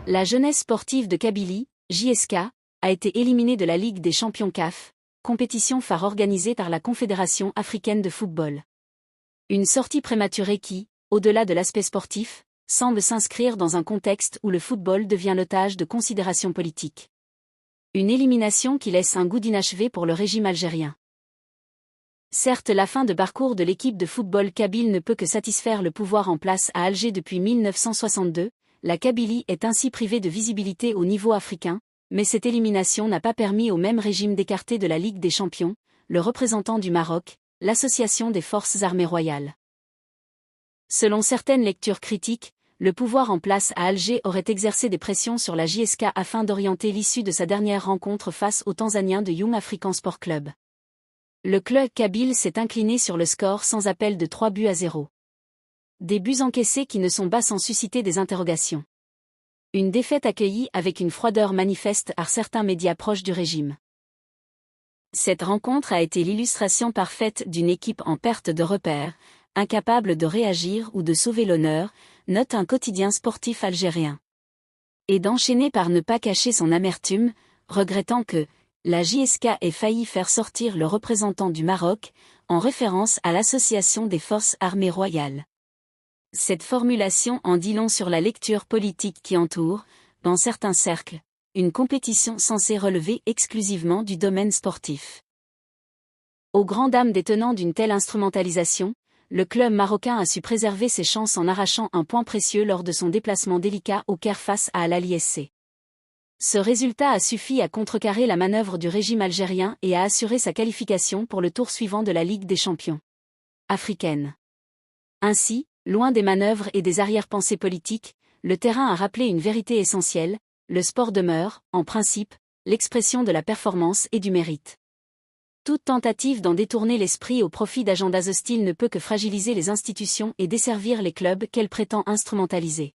La jeunesse sportive de Kabylie, JSK, a été éliminée de la Ligue des champions CAF, compétition phare organisée par la Confédération africaine de football. Une sortie prématurée qui, au-delà de l'aspect sportif, semble s'inscrire dans un contexte où le football devient l'otage de considérations politiques. Une élimination qui laisse un goût d'inachevé pour le régime algérien. Certes, la fin de parcours de l'équipe de football kabyle ne peut que satisfaire le pouvoir en place à Alger depuis 1962, la Kabylie est ainsi privée de visibilité au niveau africain, mais cette élimination n'a pas permis au même régime d'écarter de la Ligue des champions, le représentant du Maroc, l'Association des forces armées royales. Selon certaines lectures critiques, le pouvoir en place à Alger aurait exercé des pressions sur la JSK afin d'orienter l'issue de sa dernière rencontre face aux Tanzaniens de Young African Sport Club. Le club kabyle s'est incliné sur le score sans appel de 3-0. Des buts encaissés qui ne sont pas sans susciter des interrogations. Une défaite accueillie avec une froideur manifeste par certains médias proches du régime. Cette rencontre a été l'illustration parfaite d'une équipe en perte de repères, incapable de réagir ou de sauver l'honneur, note un quotidien sportif algérien. Et d'enchaîner par ne pas cacher son amertume, regrettant que la JSK ait failli faire sortir le représentant du Maroc, en référence à l'Association des forces armées royales. Cette formulation en dit long sur la lecture politique qui entoure, dans certains cercles, une compétition censée relever exclusivement du domaine sportif. Aux grandes dames des tenants d'une telle instrumentalisation, le club marocain a su préserver ses chances en arrachant un point précieux lors de son déplacement délicat au Caire face à Al-Ahli SC. Ce résultat a suffi à contrecarrer la manœuvre du régime algérien et à assurer sa qualification pour le tour suivant de la Ligue des champions africaine. Ainsi, loin des manœuvres et des arrière-pensées politiques, le terrain a rappelé une vérité essentielle: le sport demeure, en principe, l'expression de la performance et du mérite. Toute tentative d'en détourner l'esprit au profit d'agendas hostiles ne peut que fragiliser les institutions et desservir les clubs qu'elle prétend instrumentaliser.